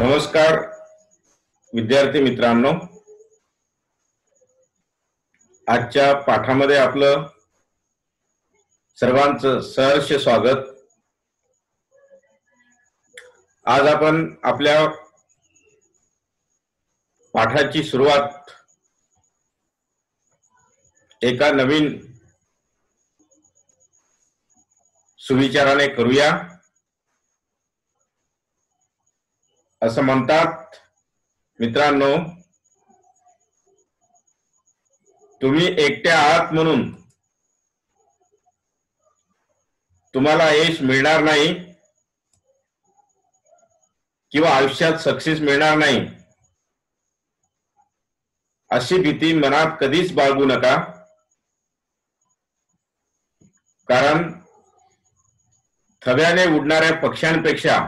नमस्कार विद्यार्थी मित्रांनो, आजच्या पाठामध्ये आपलं सर्वांचं सहर्ष स्वागत। आज आपण आपल्या पाठाची सुरुवात एका नवीन सुविचाराने करूया। असं म्हणतात मित्रांनो, तुम्ही एकटे आहात म्हणून तुम्हाला यश मिळणार नाही किंवा आयुष्यात सक्सेस मिळणार नाही अशी भीती मनात कधीच बाळगू नका। कारण थव्याने उडणाऱ्या पक्ष्यांपेक्षा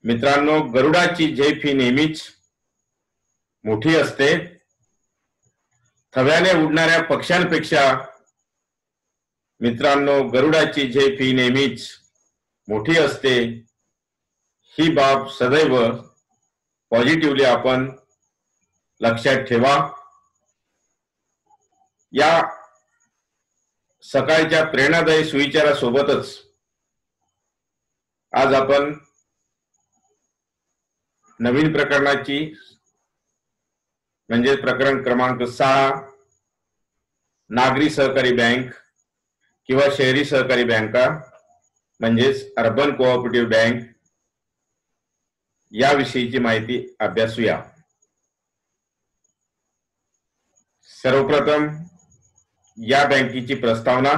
मित्रांनो गरुडाची झेप ही नेहमीच मोठी असते। थव्याने उडणाऱ्या पक्ष्यांपेक्षा मित्रांनो गरुडाची झेप ही नेहमीच मोठी असते। ही बाब सदैव पॉझिटिव्हली आपण लक्षात ठेवा। या सकाळच्या प्रेरणादायी सुविचारासोबतच आज आपण नवीन प्रकरणाची म्हणजे प्रकरण क्रमांक 6 नागरी सहकारी बँक किंवा शहरी सहकारी बँका म्हणजेच अर्बन कोऑपरेटिव्ह बँक याविषयीची माहिती अभ्यासूया। सर्वप्रथम या बँकेची प्रस्तावना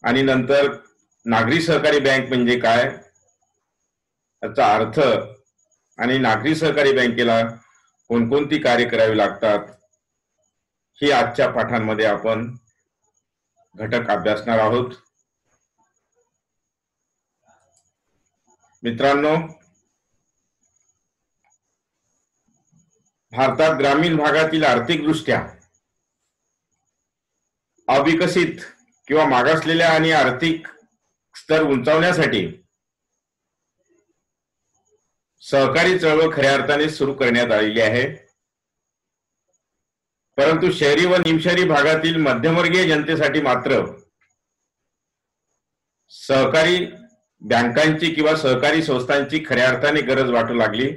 आणि नंतर नागरी सहकारी बँक म्हणजे काय याचा अर्थ आणि नागरी सहकारी बँकेला कोणकोणती कार्य करावी लागतात ही आजच्या पाठांमध्ये आपण घटक अभ्यासणार आहोत। मित्रांनो, भारतात ग्रामीण भागातील आर्थिकदृष्ट्या अविकसित किंवा मागासलेल्या आणि आर्थिक स्तर उंचावण्यासाठी सहकारी चळवळ खऱ्या अर्थाने सुरू करण्यात आलेली आहे। परंतु शहरी व निमशहरी भागातील मध्यमवर्गीय जनतेसाठी मात्र सहकारी बँकांची किंवा सहकारी संस्थांची खऱ्या अर्थाने गरज वाटू लागली।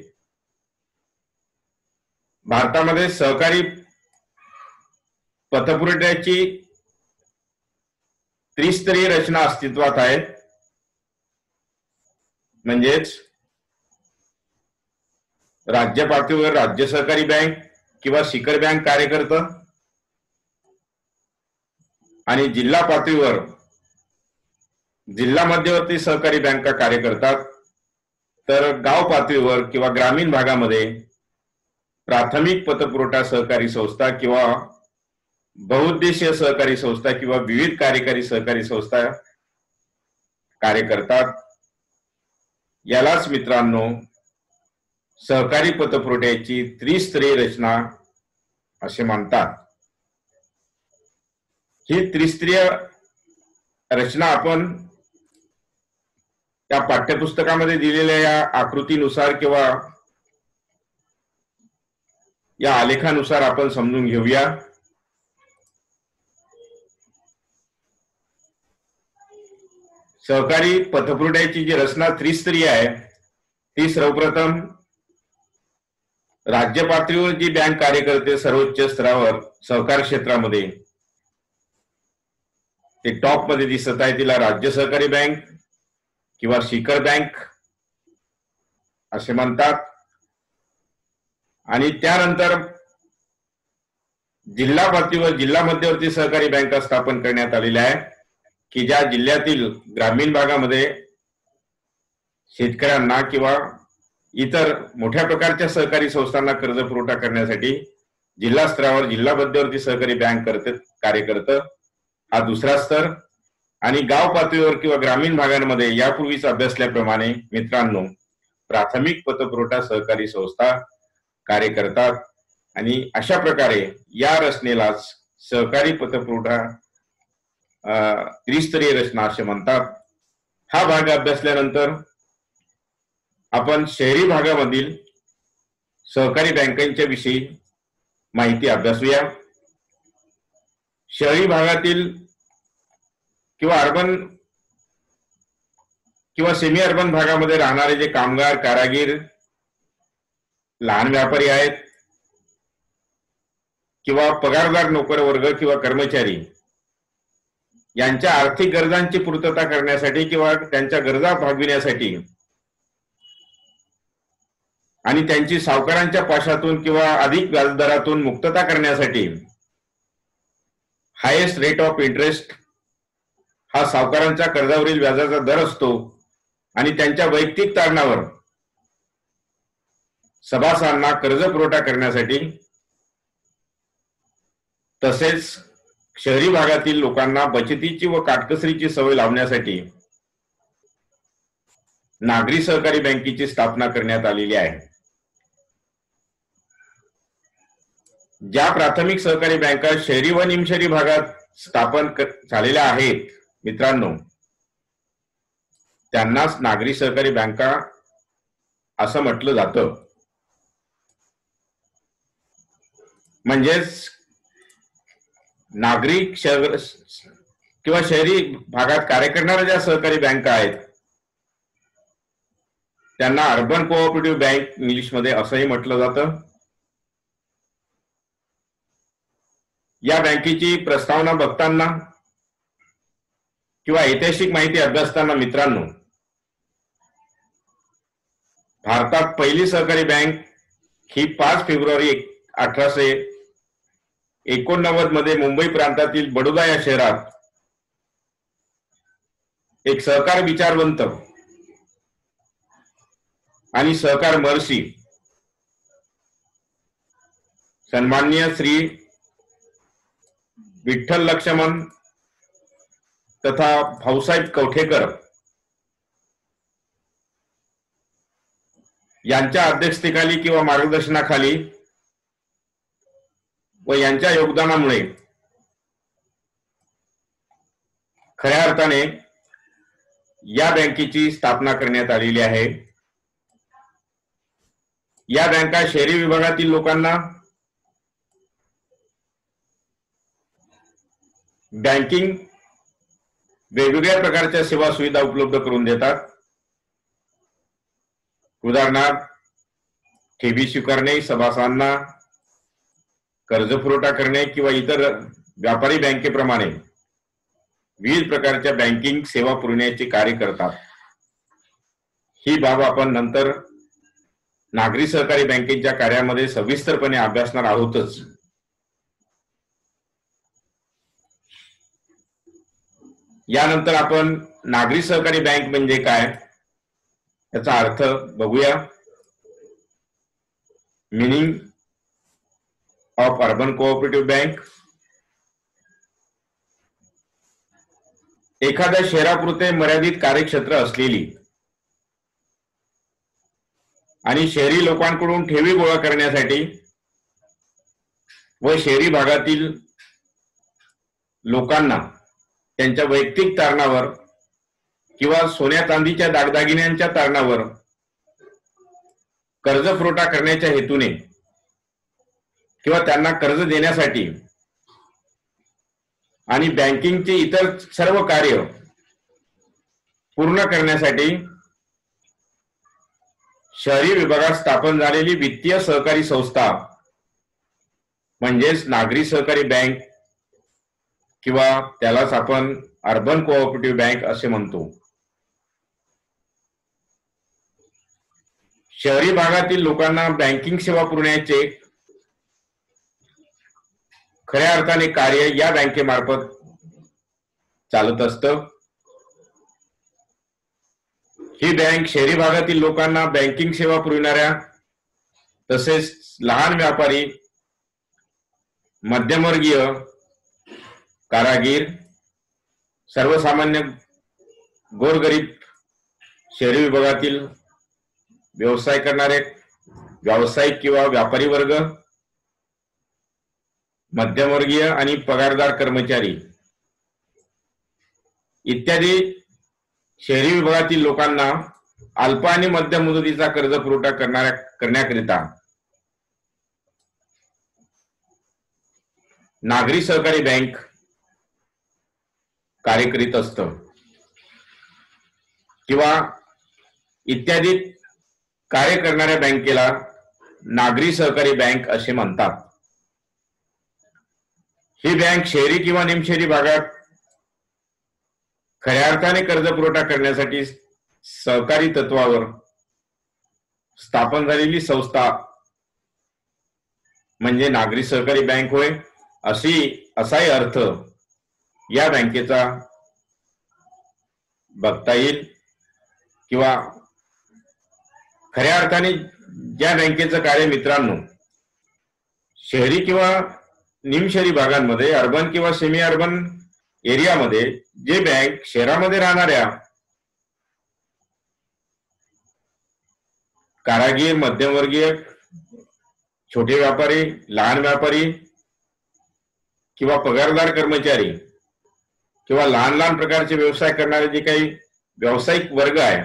भारतामध्ये सहकारी पतपुरवठ्याची त्रिस्तरीय रचना अस्तित्वात आहे। म्हणजेच राज्य पातळीवर राज्य सहकारी बँक किंवा शिखर बँक कार्य करतं आणि जिल्हा पातळीवर जिल्हा मध्यवर्ती सहकारी बँका कार्य करतात। तर गाव पातळीवर किंवा ग्रामीण भागामध्ये प्राथमिक पतपुरवठा सहकारी संस्था किंवा बहुउद्देशीय सहकारी संस्था किंवा विविध कार्यकारी सहकारी संस्था कार्य करतात। यालाच मित्रांनो सहकारी पतपुरवठ्याची त्रिस्तरीय रचना असे म्हणतात। ही त्रिस्तरीय रचना आपण त्या पाठ्यपुस्तकामध्ये दिलेल्या या आकृतीनुसार किंवा या आलेखानुसार आपण समजून घेऊया। सहकारी पतपुरवठ्याची जी रचना त्रिस्तरीय आहे ती सर्वप्रथम राज्य पातळीवर जी बँक कार्य करते सर्वोच्च स्तरावर सहकार क्षेत्रामध्ये ते टॉप मध्ये दिसत आहे, तिला राज्य सहकारी बँक किंवा शिखर बँक असे म्हणतात। आणि त्यानंतर जिल्हा पातळीवर जिल्हा मध्यवर्ती सहकारी बँका स्थापन करण्यात आलेल्या आहे की ज्या जिल्ह्यातील ग्रामीण भागामध्ये शेतकऱ्यांना किंवा इतर मोठ्या प्रकारच्या सहकारी संस्थांना कर्ज पुरवठा करण्यासाठी जिल्हा स्तरावर जिल्हा मध्यवर्ती सहकारी बँक कार्य करतं। हा दुसरा स्तर। आणि गाव पातळीवर किंवा ग्रामीण भागांमध्ये यापूर्वीच अभ्यासल्याप्रमाणे मित्रांनो प्राथमिक पतपुरवठा सहकारी संस्था कार्य करतात। आणि अशा प्रकारे या रचनेलाच सहकारी पतपुरवठा त्रिस्तरीय रचना असे म्हणतात। हा भाग अभ्यासल्यानंतर आपण शहरी भागामधील सहकारी बँकांच्या विषयी माहिती अभ्यासूया। शहरी भागातील किंवा अर्बन किंवा सेमी अर्बन भागामध्ये राहणारे जे कामगार, कारागीर, लहान व्यापारी आहेत किंवा पगारदार नोकर वर्ग किंवा कर्मचारी यांच्या आर्थिक गरजांची पूर्तता करण्यासाठी किंवा त्यांच्या गरजा भागविण्यासाठी आणि त्यांची सावकारांच्या पाशातून किंवा अधिक व्याजदरातून मुक्तता करण्यासाठी हायेस्ट रेट ऑफ इंटरेस्ट हा सावकारांच्या कर्जावरील व्याजाचा दर असतो आणि त्यांच्या वैयक्तिक कारणावर सभासदांना कर्ज पुरवठा करण्यासाठी तसेच शहरी भागातील लोकांना बचतीची व काटकसरीची सवय लावण्यासाठी नागरी सहकारी बँकेची स्थापना करण्यात आलेली आहे। ज्या प्राथमिक सहकारी बँका शहरी व निमशहरी भागात स्थापन झालेल्या आहेत मित्रांनो, त्यांनाच नागरी सहकारी बँका असं म्हटलं जातं। म्हणजेच नागरिक किंवा शहरी भागात कार्य करणाऱ्या ज्या सहकारी बँका आहेत त्यांना अर्बन कोऑपरेटिव्ह बँक इंग्लिश मध्ये असंही म्हटलं जातं। या बँकेची प्रस्तावना बघताना किंवा ऐतिहासिक माहिती अभ्यासताना मित्रांनो, भारतात पहिली सहकारी बँक ही 5 फेब्रुवारी 1889 मध्ये मुंबई प्रांतातील बडोदा या शहरात एक सहकार विचारवंत आणि सहकार महर्षी सन्माननीय श्री विठ्ठल लक्ष्मण तथा भाऊसाहेब कवठेकर यांच्या अध्यक्षतेखाली किंवा मार्गदर्शनाखाली व यांच्या योगदानामुळे खऱ्या अर्थाने या बँकेची स्थापना करण्यात आलेली आहे। या बँका शहरी विभागातील लोकांना बँकिंग वेगवेगळ्या प्रकारच्या सेवा सुविधा उपलब्ध करून देतात। उदाहरणार्थ ठेवी स्वीकारणे, सभासदांना कर्ज पुरवठा करणे किंवा इतर व्यापारी बँकेप्रमाणे विविध प्रकारच्या बँकिंग सेवा पुरवण्याचे कार्य करतात। ही बाब आपण नंतर नागरी सहकारी बँकेच्या कार्यामध्ये सविस्तरपणे अभ्यासणार आहोतच। यानंतर आपण नागरी सहकारी बँक म्हणजे काय याचा अर्थ बघूया। Meaning of urban cooperative bank, एखाद्या शहरापुरते मर्यादित कार्यक्षेत्र असलेली आणि शहरी लोकांकडून ठेवी गोळा करण्यासाठी व शहरी भागातील लोकांना त्यांच्या वैयक्तिक कारणावर किंवा सोन्या चांदीच्या दागदागिन्यांच्या कारणावर कर्ज पुरवठा करण्याच्या हेतूने किंवा त्यांना कर्ज देण्यासाठी आणि बँकिंगचे इतर सर्व कार्य पूर्ण करण्यासाठी शहरी विभागात स्थापन झालेली वित्तीय सहकारी संस्था म्हणजेच नागरी सहकारी बँक किंवा त्यालाच आपण अर्बन कोऑपरेटिव्ह बँक असे म्हणतो। शहरी भागातील लोकांना बँकिंग सेवा पुरवण्याचे खऱ्या अर्थाने कार्य या बँकेमार्फत चालत असतं। ही बँक शहरी भागातील लोकांना बँकिंग सेवा पुरविणाऱ्या तसेच लहान व्यापारी, मध्यमवर्गीय, कारागीर, सर्वसामान्य गोरगरीब शहरी विभागातील व्यवसाय करणारे व्यावसायिक किंवा व्यापारी वर्ग, मध्यमवर्गीय आणि पगारदार कर्मचारी इत्यादी शहरी विभागातील लोकांना अल्प आणि मध्यम मुदतीचा कर्ज पुरवठा करण्याकरिता नागरी सहकारी बँक कार्य करीत असतं किंवा इत्यादी कार्य करणाऱ्या बँकेला नागरी सहकारी बँक असे म्हणतात। ही बँक शहरी किंवा निमशहरी भागात खऱ्या अर्थाने कर्ज पुरवठा करण्यासाठी सहकारी तत्वावर स्थापन झालेली संस्था म्हणजे नागरी सहकारी बँक होय, असाही अर्थ या बँकेचा बघता येईल। किंवा खऱ्या अर्थाने ज्या बँकेचं कार्य मित्रांनो शहरी किंवा निमशहरी भागांमध्ये, अर्बन किंवा सेमी अर्बन एरियामध्ये जे बँक शहरामध्ये राहणाऱ्या कारागीर, मध्यमवर्गीय, छोटे व्यापारी, लहान व्यापारी किंवा पगारदार कर्मचारी किंवा लहान लहान प्रकारचे व्यवसाय करणारे जे काही व्यावसायिक वर्ग आहे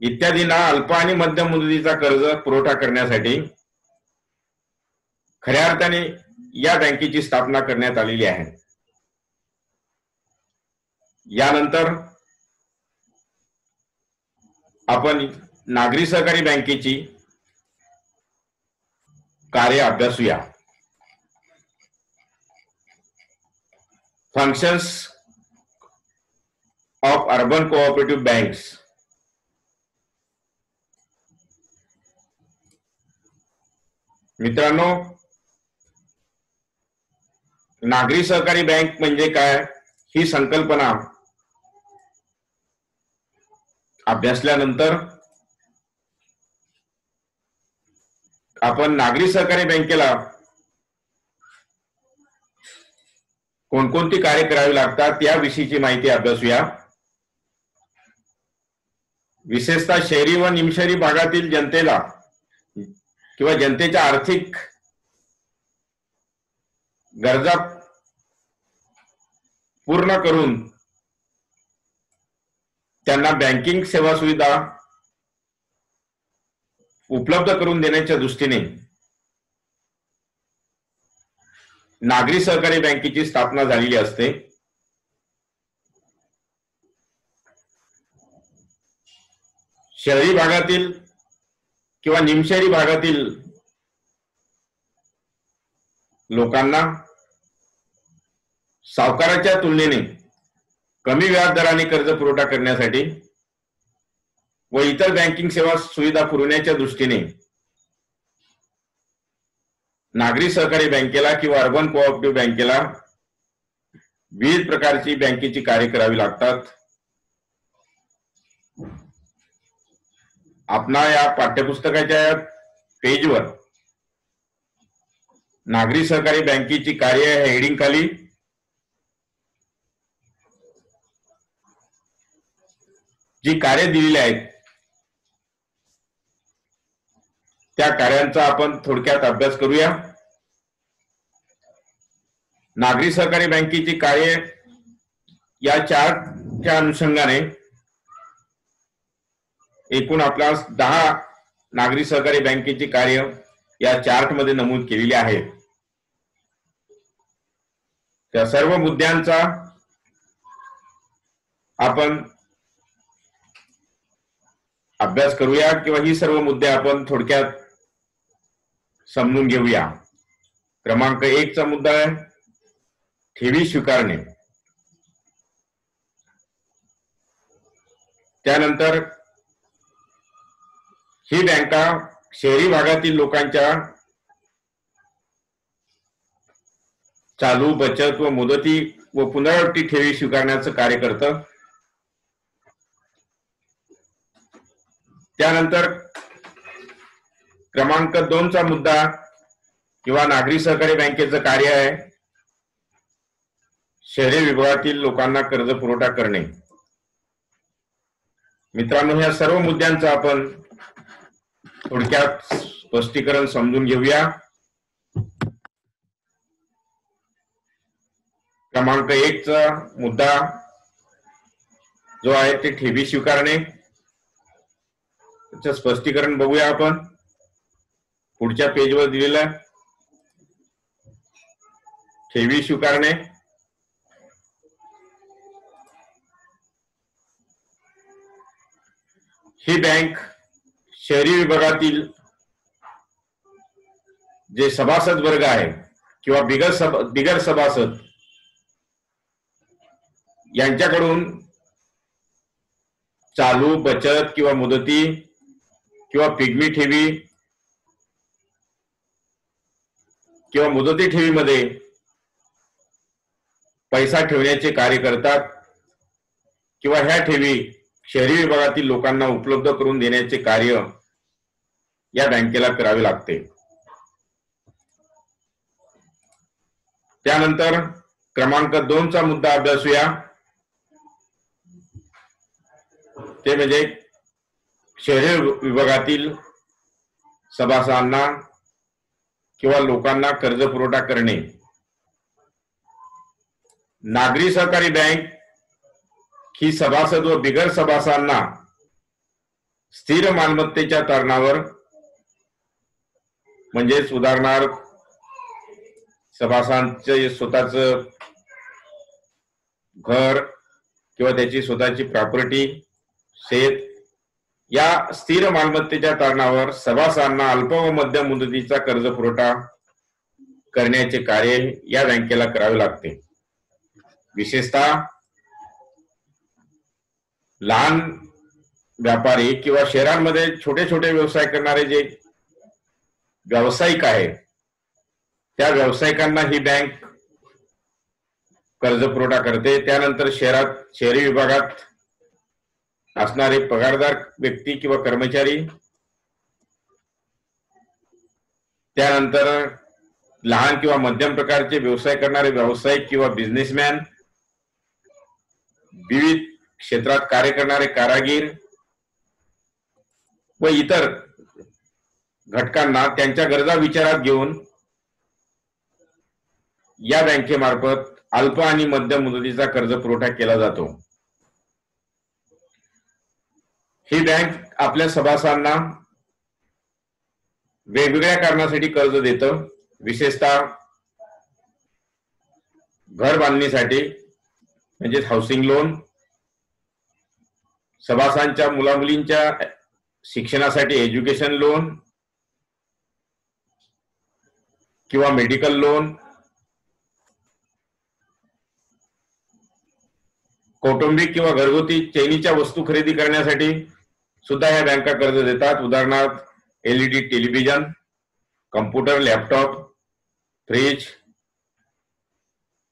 इत्यादींना अल्प आणि मध्यम मुदतीचा कर्ज पुरवठा करण्यासाठी खऱ्या अर्थाने या बँकेची स्थापना करण्यात आलेली आहे। यानंतर आपण नागरी सहकारी बँकेची कार्य अभ्यासूया। Functions of urban cooperative banks. मित्रांनो, नागरी सहकारी बँक म्हणजे काय ही संकल्पना अभ्यासल्यानंतर आपण नागरी सहकारी बँकेला कोणकोणती कार्य करावी लागतात याविषयीची माहिती अभ्यासूया। विशेषतः शहरी व निमशहरी भागातील जनतेला किंवा जनतेच्या आर्थिक गरजा पूर्ण करून त्यांना बँकिंग सेवा सुविधा उपलब्ध करून देण्याच्या दृष्टीने नागरी सहकारी बँकेची स्थापना झालेली असते। शहरी भागातील किंवा निमशहरी भागातील लोकांना सावकाराच्या तुलनेने कमी व्याज दराने कर्ज पुरवठा करण्यासाठी व इतर बँकिंग सेवा सुविधा पुरवण्याच्या दृष्टीने नागरी सहकारी बँकेला किंवा अर्बन कोऑपरेटिव्ह बँकेला विविध प्रकारची बँकेची कार्य करावी लागतात। आपणा या पाठ्यपुस्तकाच्या पेजवर नागरी सहकारी बँकेची कार्य या हेडिंग खाली जी कार्य दिलेली आहेत त्या कार्यांचा आपण थोडक्यात अभ्यास करूया। नागरी सहकारी बँकेची कार्य या चार्टच्या अनुषंगाने एकूण आपल्यास 10 नागरी सहकारी बँकेची कार्य या चार्ट मध्ये नमूद केलेली आहेत। त्या सर्व मुद्द्यांचा आपण अभ्यास करूया किंवा ही सर्व मुद्दे आपण थोडक्यात समजून घेऊया। क्रमांक 1 चा मुद्दा आहे ठेवी स्वीकारणे। त्यानंतर ही बँका शहरी भागातील लोकांच्या चालू, बचत व मुदती व पुनरावृत्ती ठेवी स्वीकारण्याचं कार्य करतं। त्यानंतर क्रमांक 2 चा मुद्दा किंवा नागरी सहकारी बँकेचं कार्य आहे शहरी विभागातील लोकांना कर्ज पुरवठा करणे। मित्रांनो, ह्या सर्व मुद्द्यांचा आपण थोडक्यात स्पष्टीकरण समजून घेऊया। क्रमांक 1 चा मुद्दा जो आहे ते ठेवी स्वीकारणे। स्पष्टीकरण बघूया आपण पुढच्या पेजवर दिलेलं ठेवी स्वीकारणे. ही बँक शहरी विभागातील जे सभासद वर्ग आहे किंवा बिगर सभासद यांच्याकडून चालू, बचत किंवा मुदती किंवा पिगमी ठेवी किंवा मुदती ठेवीमध्ये पैसा ठेवण्याचे कार्य करतात किंवा ह्या ठेवी शहरी विभागातील लोकांना उपलब्ध करून देण्याचे कार्य या बँकेला करावे लागते. त्यानंतर क्रमांक 2 चा मुद्दा अभ्यासूया. ते म्हणजे शहरी विभागातील सभासदांना किंवा लोकांना कर्ज पुरवठा करणे. नागरी सहकारी बँक ही सभासद व बिगर सभासदांना स्थिर मालमत्तेच्या तारणावर म्हणजेच उदाहरणार्थ सभासदांचे स्वतःच घर किंवा त्याची स्वतःची प्रॉपर्टी, शेत या स्थिर मालमत्तेच्या तारणावर सभासदांना अल्प व मध्यम मुदतीचा कर्ज पुरवठा करण्याचे कार्य या बँकेला करावे लागते. विशेषतः लहान व्यापारी किंवा शहरांमध्ये छोटे छोटे व्यवसाय करणारे जे व्यावसायिक आहेत त्या व्यावसायिकांना ही बँक कर्ज पुरवठा करते. त्यानंतर शहरी विभागात असणारे पगारदार व्यक्ती किंवा कर्मचारी, त्यानंतर लहान किंवा मध्यम प्रकारचे व्यवसाय करणारे व्यावसायिक किंवा बिझनेसमॅन, विविध क्षेत्रात कार्य करणारे कारागीर व इतर घटकांना त्यांच्या गरजा विचारात घेऊन या बँकेमार्फत अल्प आणि मध्यम मुदतीचा कर्ज पुरवठा केला जातो. ही बँक आपल्या सभासदांना वेगवेगळ्या कारणासाठी कर्ज देतं. विशेषतः घर बांधणीसाठी म्हणजे हाऊसिंग लोन, सभासदांच्या मुलामुलींच्या शिक्षणासाठी एज्युकेशन लोन किंवा मेडिकल लोन, कौटुंबिक किंवा घरगुती चैनीच्या वस्तू खरेदी करण्यासाठी सुद्धा या बँका कर्ज देतात. उदाहरणार्थ LED television, computer, laptop, fridge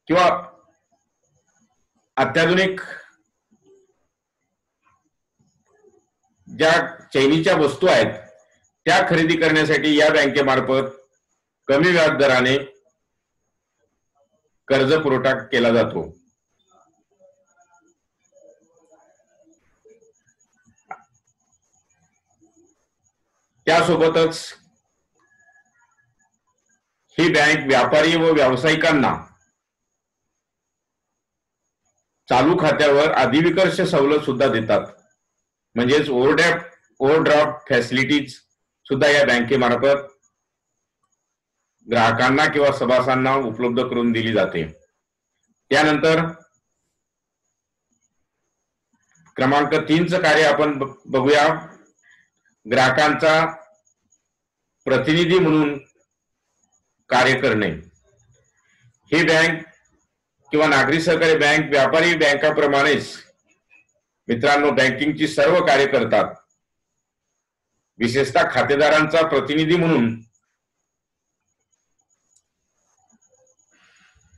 किंवा अत्याधुनिक ज्या चैनीच्या वस्तू आहेत त्या खरेदी करण्यासाठी या बँकेमार्फत कमी व्याज दराने कर्ज पुरवठा केला जातो. त्यासोबतच ही बँक व्यापारी व व्यावसायिकांना चालू खात्यावर अधिविकर्ष सवलत सुद्धा देतात. म्हणजेच ओव्हरड्राफ्ट फॅसिलिटीज सुद्धा या बँकेमार्फत ग्राहकांना किंवा सभासदांना उपलब्ध करून दिली जाते. त्यानंतर क्रमांक 3 चं कार्य आपण बघूया. ग्राहकांचा प्रतिनिधी म्हणून कार्य करणे. ही बँक किंवा नागरी सहकारी बँक व्यापारी बँकाप्रमाणेच मित्रांनो बँकिंगची सर्व कार्य करतात. विशेषतः खातेदारांचा प्रतिनिधी म्हणून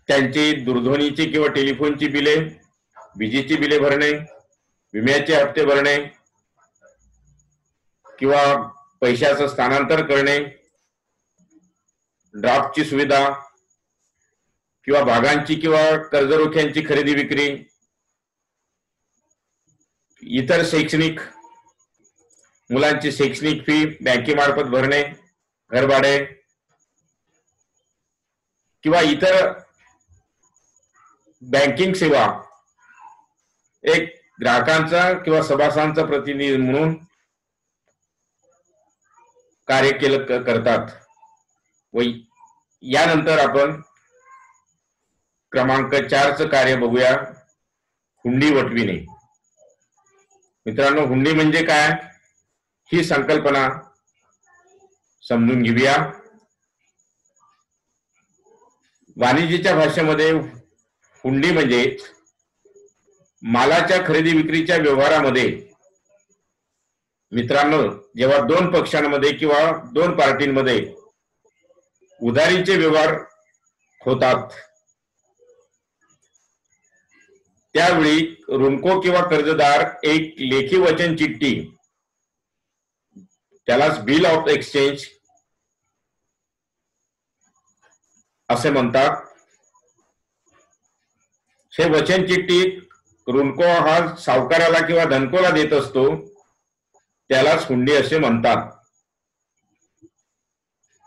त्यांची दूरध्वनीची किंवा टेलिफोनची बिले, विजेची बिले भरणे, विम्याचे हप्ते भरणे किंवा पैशाचं स्थानांतर करणे, ड्राफ्टची सुविधा किंवा भागांची किंवा कर्जरोख्यांची खरेदी विक्री, इतर शैक्षणिक मुलांची शैक्षणिक फी बँकेमार्फत भरणे, घरभाडे किंवा इतर बँकिंग सेवा एक ग्राहकांचा किंवा सभासदांचा प्रतिनिधी म्हणून कार्य करतात। व यानंतर आपण क्रमांक 4चं कार्य बघूया, हुंडी वटविणे। मित्रांनो, हुंडी म्हणजे काय ही संकल्पना समजून घेऊया। वाणिज्याच्या भाषेमध्ये हुंडी म्हणजे मालाच्या खरेदी विक्रीच्या व्यवहारामध्ये मित्रांनो, जेव्हा दोन पक्षांमध्ये किंवा दोन पार्टींमध्ये उधारीचे व्यवहार होतात, त्यावेळी ऋणको किंवा कर्जदार एक लेखी वचन चिठ्ठी, त्यालाच बिल ऑफ एक्सचेंज असे म्हणतात, हे वचन चिठ्ठी ऋणको हा सावकाराला किंवा धनकोला देत असतो, त्यालाच हुंडी असे म्हणतात।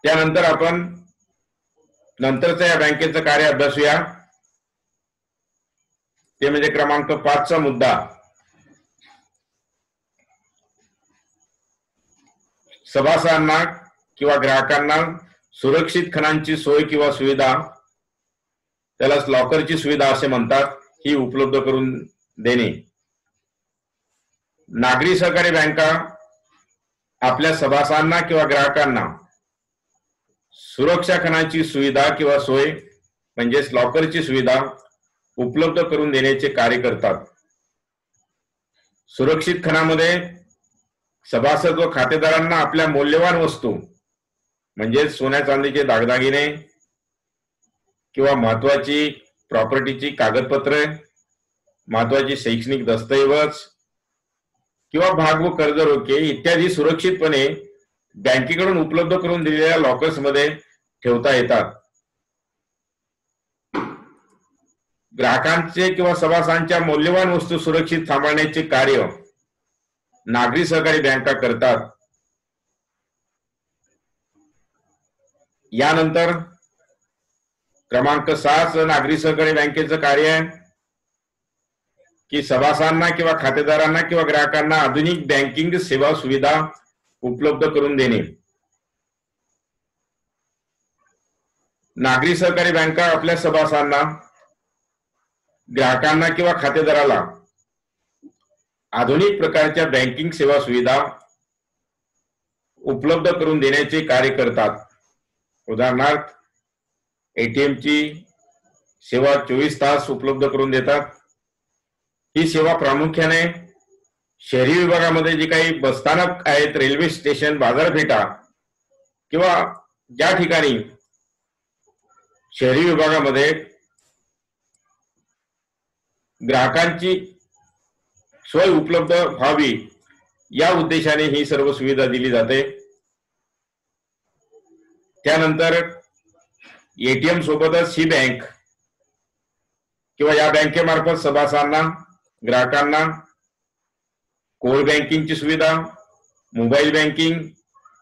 त्यानंतर आपण नंतरचं या बँकेचं कार्य अभ्यासूया, ते म्हणजे क्रमांक 5चा मुद्दा, सभासदांना किंवा ग्राहकांना सुरक्षित खणांची सोय किंवा सुविधा, त्यालाच लॉकरची सुविधा असे म्हणतात, ही उपलब्ध करून देणे। नागरी सहकारी बँका आपल्या सभासदांना किंवा ग्राहकांना सुरक्षा खणाची सुविधा किंवा सोय म्हणजेच लॉकरची सुविधा उपलब्ध करून देण्याचे कार्य करतात। सुरक्षित खणामध्ये सभासद व खातेदारांना आपल्या मौल्यवान वस्तू म्हणजे सोन्या चांदीचे दागदागिने किंवा महत्वाची प्रॉपर्टीची कागदपत्रे, महत्वाची शैक्षणिक दस्तऐवज किंवा भाग व कर्ज रोखे इत्यादी सुरक्षितपणे बँकेकडून उपलब्ध करून दिलेल्या लॉकर्स मध्ये ठेवता येतात। ग्राहकांचे किंवा सभासदांच्या मौल्यवान वस्तू सुरक्षित सांभाळण्याचे कार्य नागरी सहकारी बँका करतात। यानंतर क्रमांक 6 नागरी सहकारी बँकेचं कार्य आहे की सभासदांना किंवा खातेदारांना किंवा ग्राहकांना आधुनिक बँकिंग सेवा सुविधा उपलब्ध करून देणे। नागरी सहकारी बँका आपल्या सभासदांना, ग्राहकांना किंवा खातेदाराला आधुनिक प्रकारच्या बँकिंग सेवा सुविधा उपलब्ध करून देण्याचे कार्य करतात। उदाहरणार्थ एटीएम ची सेवा 24 तास उपलब्ध करून देतात। ही सेवा प्रामुख्याने शहरी विभागामध्ये जे काही बसस्थानक आहेत, रेल्वे स्टेशन, बाजारपेठा किंवा ज्या ठिकाणी शहरी विभागामध्ये ग्राहकांची सोय उपलब्ध व्हावी या उद्देशाने ही सर्व सुविधा दिली जाते। त्यानंतर एटीएम सोबतच ही बँक किंवा या बँकेमार्फत सभासदांना, ग्राहकांना कोर बँकिंगची सुविधा, mobile banking,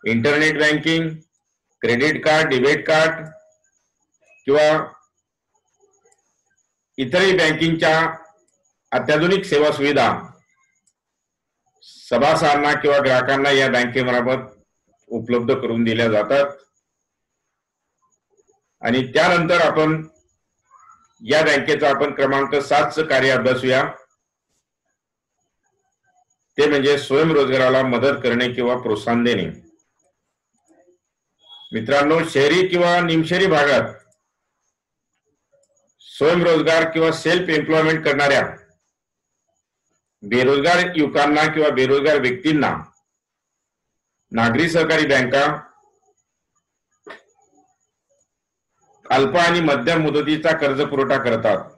internet banking, credit card, debit card किंवा इतरही बँकिंगच्या अत्याधुनिक सेवा सुविधा सभासदांना किंवा ग्राहकांना या बँकेमार्फत उपलब्ध करून दिल्या जातात। आणि त्यानंतर आपण या बँकेचा आपण क्रमांक 7चं कार्य अभ्यासूया, ते म्हणजे स्वयंरोजगाराला मदत करणे किंवा प्रोत्साहन देणे। मित्रांनो, शहरी किंवा निमशहरी भागात स्वयंरोजगार किंवा सेल्फ एम्प्लॉयमेंट करणाऱ्या बेरोजगार युवकांना किंवा बेरोजगार व्यक्तींना नागरी सहकारी बँका अल्प आणि मध्यम मुदतीचा कर्ज पुरवठा करतात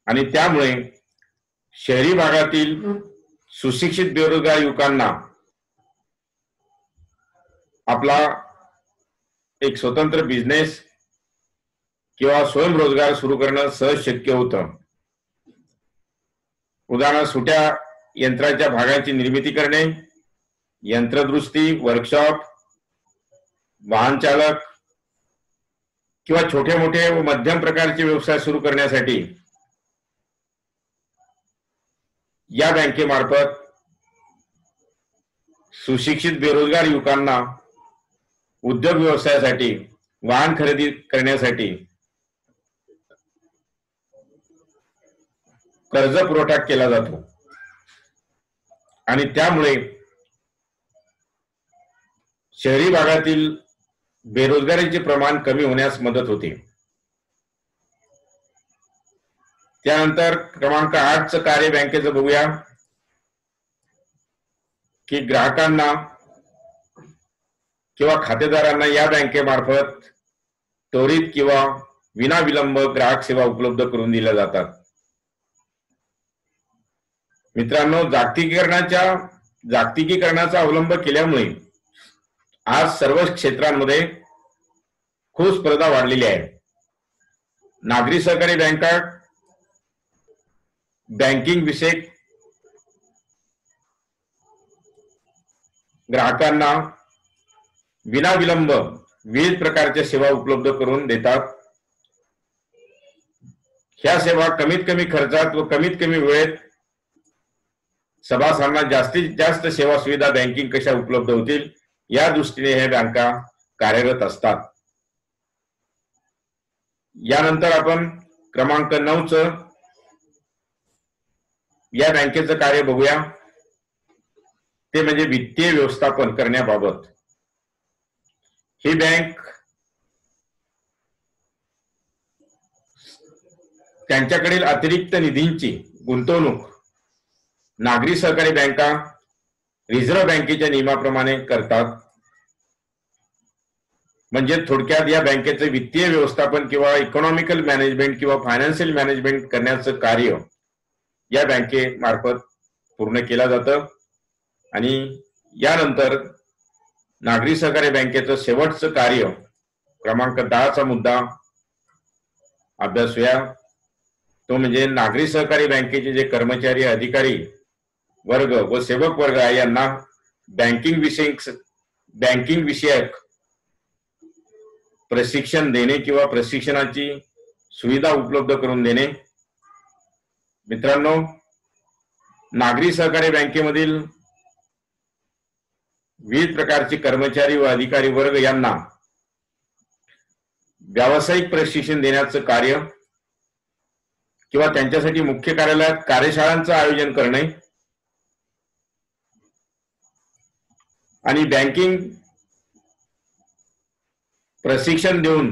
आणि त्यामुळे शहरी भागातील सुशिक्षित बेरोजगार युवकांना आपला एक स्वतंत्र बिझनेस किंवा स्वयंरोजगार सुरू करणं सहज शक्य होतं। उदाहरणार्थ सुट्या यंत्राच्या भागांची निर्मिती करणे, यंत्रदुरुस्ती, वर्कशॉप, वाहन चालक किंवा छोटे मोठे व मध्यम प्रकारचे व्यवसाय सुरू करण्यासाठी या बँकेमार्फत सुशिक्षित बेरोजगार युवकांना उद्योग व्यवसायासाठी, वाहन खरेदी करण्यासाठी कर्ज पुरवठा केला जातो आणि त्यामुळे शहरी भागातील बेरोजगारीचे प्रमाण कमी होण्यास मदत होते. त्यानंतर क्रमांक 8चं कार्य बँकेचं बघूया की ग्राहकांना किंवा खातेदारांना या बँकेमार्फत त्वरित किंवा विनाविलंब ग्राहक सेवा उपलब्ध करून दिल्या जातात. मित्रांनो, जागतिकीकरणाचा अवलंब केल्यामुळे आज सर्व क्षेत्रांमध्ये खूप स्पर्धा वाढलेली आहे. नागरी सहकारी बँका बँकिंग विषयक ग्राहकांना विनाविलंब विविध प्रकारच्या सेवा उपलब्ध करून देतात. ह्या सेवा कमीत कमी खर्चात व कमीत कमी वेळेत सभासदांना जास्तीत जास्त सेवा सुविधा बँकिंग कशा उपलब्ध होतील या दृष्टीने हे बँका कार्यरत असतात. यानंतर आपण क्रमांक 9चं या बँकेचं कार्य बघूया, ते म्हणजे वित्तीय व्यवस्थापन करण्याबाबत. ही बँक त्यांच्याकडील अतिरिक्त निधींची गुंतवणूक नागरी सहकारी बँका रिझर्व्ह बँकेच्या नियमाप्रमाणे करतात. म्हणजे थोडक्यात या बँकेचे वित्तीय व्यवस्थापन किंवा इकॉनॉमिकल मॅनेजमेंट किंवा फायनान्शियल मॅनेजमेंट करण्याचं कार्य या बँकेमार्फत पूर्ण केलं जातं. आणि यानंतर नागरी सहकारी बँकेचं शेवटचं कार्य क्रमांक 10चा मुद्दा अभ्यासूया, तो म्हणजे नागरी सहकारी बँकेचे जे कर्मचारी, अधिकारी वर्ग व सेवक वर्ग आहे यांना बँकिंग विषयक प्रशिक्षण देणे किंवा प्रशिक्षणाची सुविधा उपलब्ध करून देणे. मित्रांनो, नागरी सहकारी बँकेमधील विविध प्रकारचे कर्मचारी व अधिकारी वर्ग यांना व्यावसायिक प्रशिक्षण देण्याचं कार्य किंवा त्यांच्यासाठी मुख्य कार्यालयात कार्यशाळांचं आयोजन करणे आणि बँकिंग प्रशिक्षण देऊन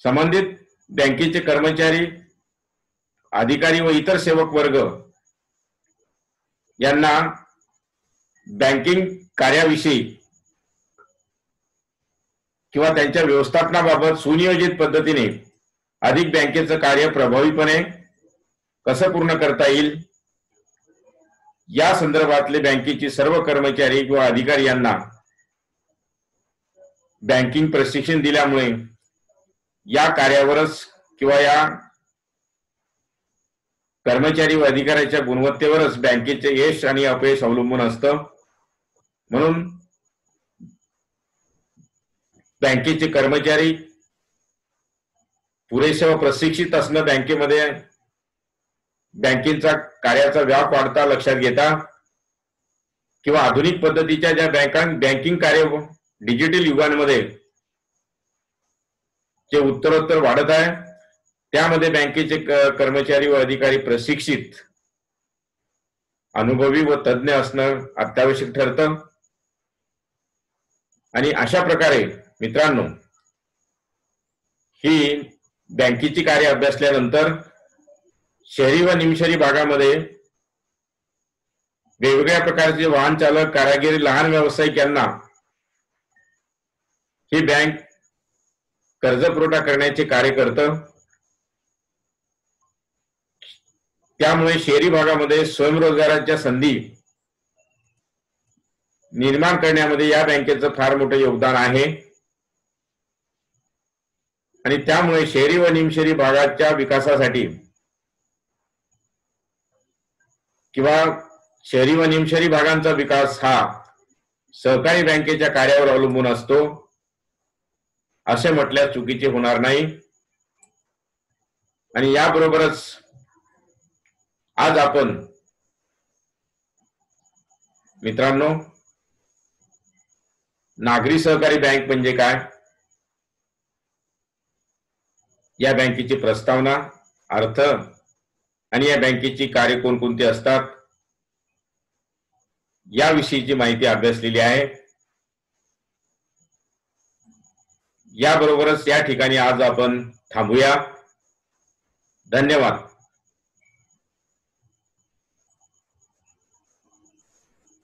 संबंधित बँकेचे कर्मचारी, अधिकारी व इतर सेवक वर्ग यांना बँकिंग कार्याविषयी किंवा त्यांच्या व्यवस्थापनाबाबत सुनियोजित पद्धतीने अधिक बँकेचं कार्य प्रभावीपणे कसं पूर्ण करता येईल या संदर्भातले बँकेचे सर्व कर्मचारी किंवा अधिकारी यांना बँकिंग प्रशिक्षण दिल्यामुळे या कार्यावरच किंवा या कर्मचारी व अधिकाऱ्याच्या गुणवत्तेवरच बँकेचे यश आणि अपयश अवलंबून असतं. म्हणून बँकेचे कर्मचारी पुरेसे व प्रशिक्षित असणं बँकेमध्ये बँकिंगचा कार्याचा व्याप वाढता लक्षात घेता किंवा आधुनिक पद्धतीच्या ज्या बँकिंग कार्य डिजिटल युगांमध्ये जे उत्तरोत्तर वाढत आहे त्यामध्ये बँकेचे कर्मचारी व अधिकारी प्रशिक्षित, अनुभवी व तज्ञ असणं अत्यावश्यक ठरतं. आणि अशा प्रकारे मित्रांनो, ही बँकेची कार्य अभ्यासल्यानंतर शहरी व निमशहरी भागामध्ये वेगवेगळ्या प्रकारचे वाहन चालक, कारागिरी, लहान व्यावसायिक यांना ही बँक कर्ज पुरवठा करण्याचे कार्य करतं. त्यामुळे शहरी भागामध्ये स्वयंरोजगाराच्या संधी निर्माण करण्यामध्ये या बँकेचं फार मोठं योगदान आहे. आणि त्यामुळे शहरी व निमशहरी भागाच्या विकासासाठी किंवा शहरी व निमशहरी भागांचा विकास हा सहकारी बँकेच्या कार्यावर अवलंबून असतो असे म्हटल्यास चुकीचे होणार नाही. आणि याबरोबरच आज आपण मित्रांनो, नागरी सहकारी बँक म्हणजे काय, या बँकेची प्रस्तावना, अर्थ आणि या बँकेची कार्य कोणकोणती असतात याविषयीची माहिती अभ्यासलेली आहे. याबरोबरच या ठिकाणी आज आपण थांबूया. धन्यवाद.